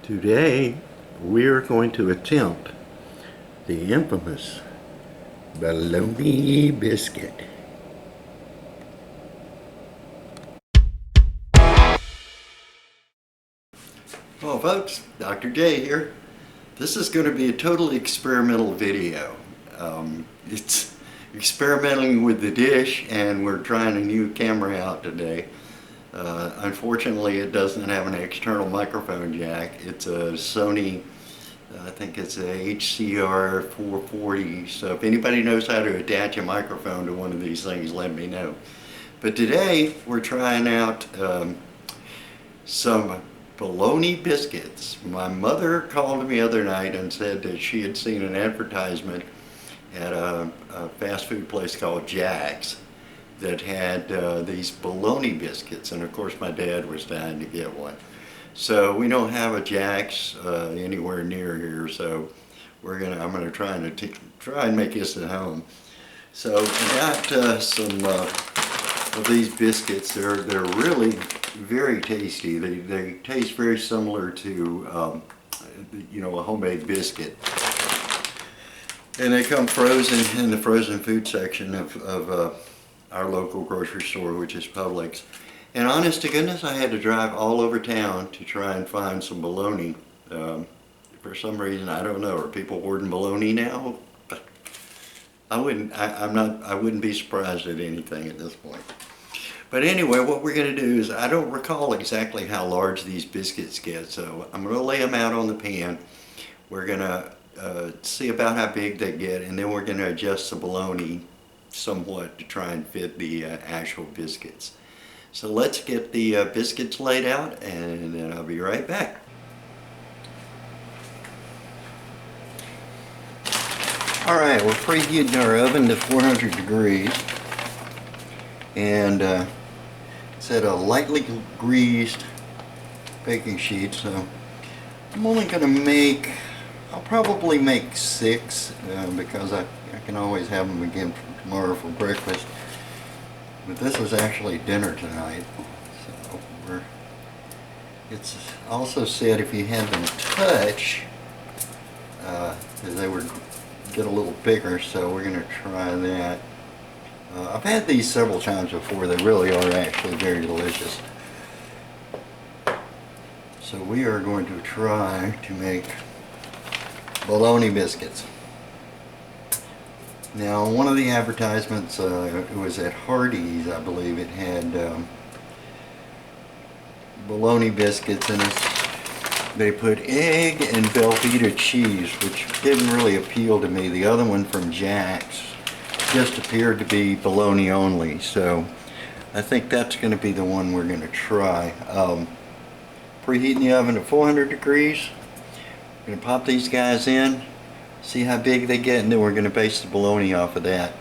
Today we're going to attempt the infamous Bologna Biscuit. Well folks, Dr. J here. This is going to be a totally experimental video. It's experimenting with the dish, and we're trying a new camera out today. Unfortunately, it doesn't have an external microphone jack. It's a Sony, I think it's a HCR 440. So if anybody knows how to attach a microphone to one of these things, let me know. But today we're trying out some bologna biscuits. My mother called me the other night and said that she had seen an advertisement at a fast food place called Jack's that had these bologna biscuits, and of course my dad was dying to get one. So we don't have a Jack's anywhere near here, so I'm gonna try and make this at home. So we got some of these biscuits. They're really very tasty. They taste very similar to a homemade biscuit. And they come frozen in the frozen food section of our local grocery store, which is Publix. And honest to goodness, I had to drive all over town to try and find some bologna. For some reason, I don't know, are people hoarding bologna now? I wouldn't be surprised at anything at this point. But anyway, what we're going to do is, I don't recall exactly how large these biscuits get, so I'm going to lay them out on the pan. We're going to see about how big they get, and then we're going to adjust the bologna somewhat to try and fit the actual biscuits. So let's get the biscuits laid out, and then I'll be right back. Alright, we're preheating our oven to 400 degrees, and it's at a lightly greased baking sheet, so I'm only going to I'll probably make 6 because I can always have them again tomorrow for breakfast. But this is actually dinner tonight, so it's also said if you had them touch, they would get a little bigger, so we're going to try that. I've had these several times before. They really are actually very delicious. So we are going to try to make bologna biscuits. Now, one of the advertisements, it was at Hardee's, I believe. It had bologna biscuits in it. They put egg and Velveeta cheese, which didn't really appeal to me. The other one from Jack's just appeared to be bologna only, so I think that's going to be the one we're going to try. Preheating the oven to 400 degrees. We're going to pop these guys in, see how big they get, and then we're going to base the bologna off of that.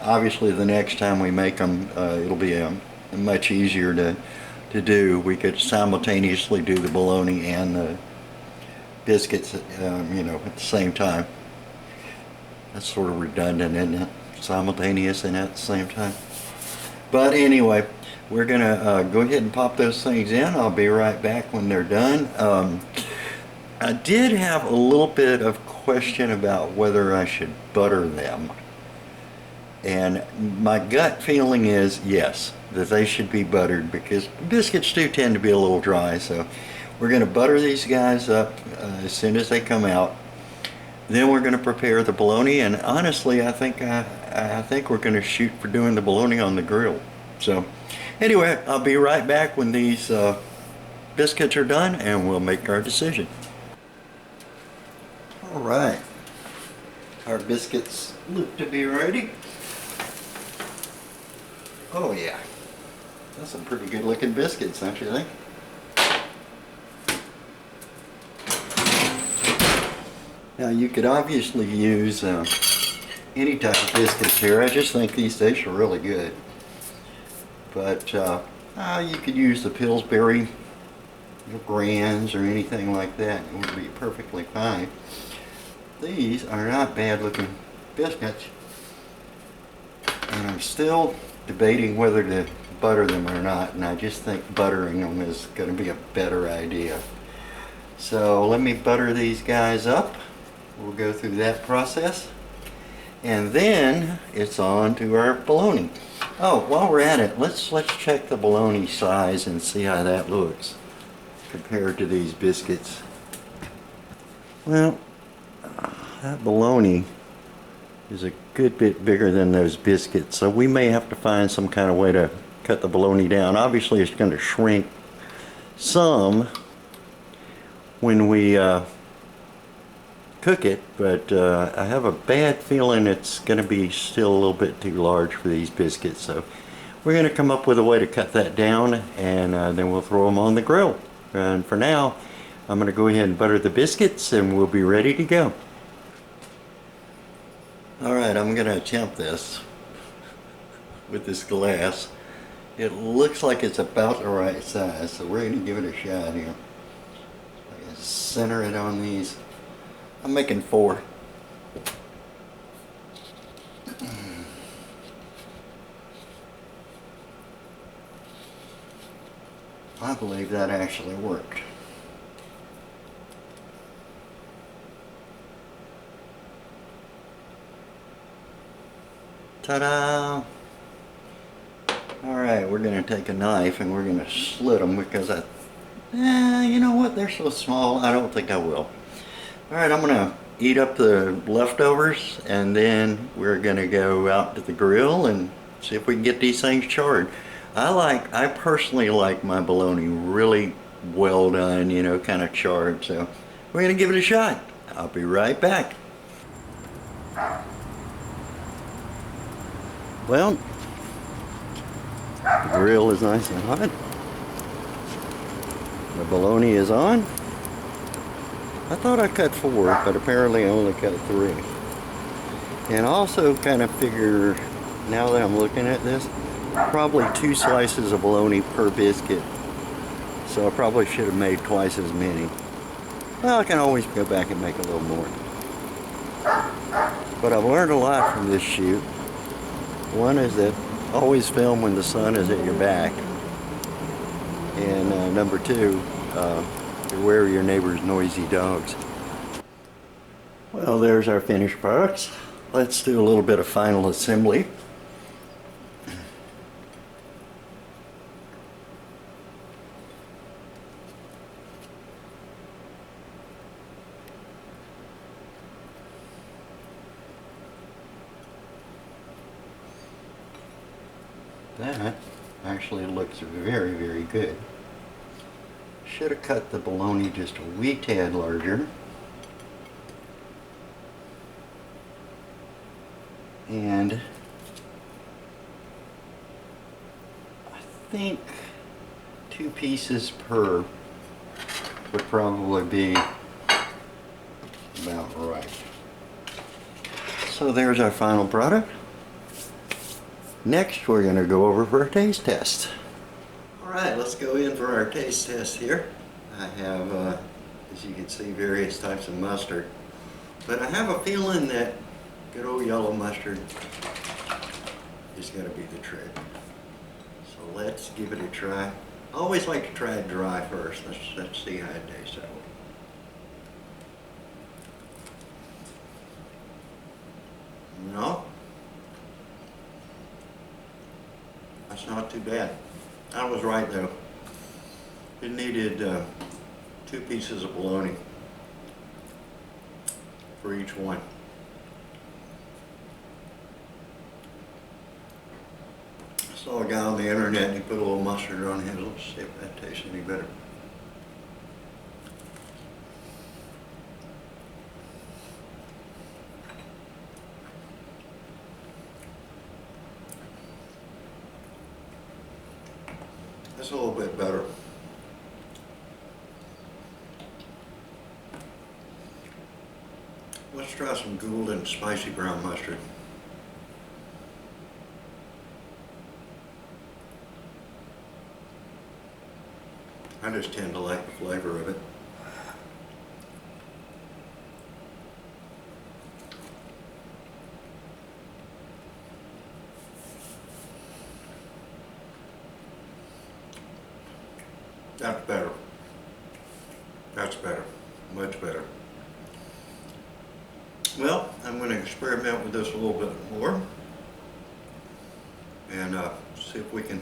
Obviously the next time we make them, it'll be much easier to do. We could simultaneously do the bologna and the biscuits at the same time. That's sort of redundant, isn't it? Simultaneous and at the same time. But anyway, we're going to go ahead and pop those things in. I'll be right back when they're done. I did have a little bit of question about whether I should butter them, and my gut feeling is yes, that they should be buttered, because biscuits do tend to be a little dry. So we're going to butter these guys up as soon as they come out. Then we're going to prepare the bologna, and honestly I think we're going to shoot for doing the bologna on the grill. So anyway, I'll be right back when these biscuits are done, and we'll make our decision. Alright, our biscuits look to be ready. Oh yeah, that's some pretty good looking biscuits, don't you think? Now you could obviously use any type of biscuits here. I just think these taste really good. But you could use the Pillsbury Grands or anything like that. It would be perfectly fine. These are not bad looking biscuits, and I'm still debating whether to butter them or not, and I just think buttering them is going to be a better idea. So let me butter these guys up. We'll go through that process. And then it's on to our bologna. Oh, while we're at it, let's check the bologna size and see how that looks compared to these biscuits. Well, that bologna is a good bit bigger than those biscuits, so we may have to find some kind of way to cut the bologna down. Obviously it's going to shrink some when we cook it, but I have a bad feeling it's going to be still a little bit too large for these biscuits, so we're going to come up with a way to cut that down, and then we'll throw them on the grill. And for now, I'm going to go ahead and butter the biscuits and we'll be ready to go. Alright, I'm going to attempt this with this glass. It looks like it's about the right size, so we're going to give it a shot here. I'm going to center it on these. I'm making 4. I believe that actually worked. Ta-da! Alright, we're going to take a knife and we're going to slit them because you know what, they're so small, I don't think I will. Alright, I'm going to eat up the leftovers and then we're going to go out to the grill and see if we can get these things charred. I personally like my bologna really well done, you know, kind of charred, so we're going to give it a shot. I'll be right back. Well, the grill is nice and hot. The bologna is on. I thought I cut 4, but apparently I only cut 3. And also kind of figure, now that I'm looking at this, probably 2 slices of bologna per biscuit. So I probably should have made twice as many. Well, I can always go back and make a little more. But I've learned a lot from this shoot. One is that always film when the sun is at your back. And number 2, beware of your neighbor's noisy dogs. Well, there's our finished products. Let's do a little bit of final assembly. That actually looks very, very good. Should have cut the bologna just a wee tad larger. And I think 2 pieces per would probably be about right. So there's our final product. Next, we're going to go over for a taste test. Alright, let's go in for our taste test here. I have, as you can see, various types of mustard. But I have a feeling that good old yellow mustard is going to be the trick. So let's give it a try. I always like to try it dry first. Let's see how it tastes that way. No. That's not too bad. I was right though. It needed 2 pieces of bologna for each one. I saw a guy on the internet and he put a little mustard on his. Let's see if that tastes any better. That's a little bit better. Let's try some golden spicy brown mustard. I just tend to like the flavor of it. That's better. That's Much better, much better. Well, I'm going to experiment with this a little bit more and see if we can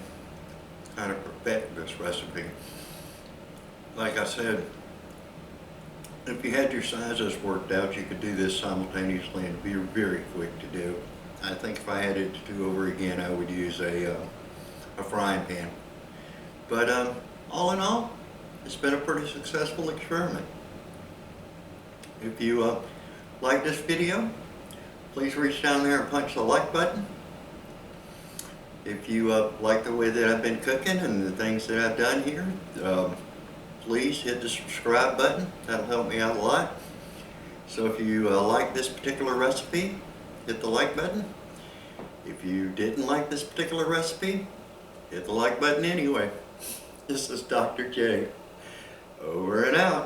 kind of perfect this recipe. Like I said, if you had your sizes worked out, you could do this simultaneously and be very quick to do. I think if I had it to do over again, I would use a frying pan. But all in all, it's been a pretty successful experiment. If you like this video, please reach down there and punch the like button. If you like the way that I've been cooking and the things that I've done here, please hit the subscribe button. That'll help me out a lot. So if you like this particular recipe, hit the like button. If you didn't like this particular recipe, hit the like button anyway. This is Dr. J. Over and out.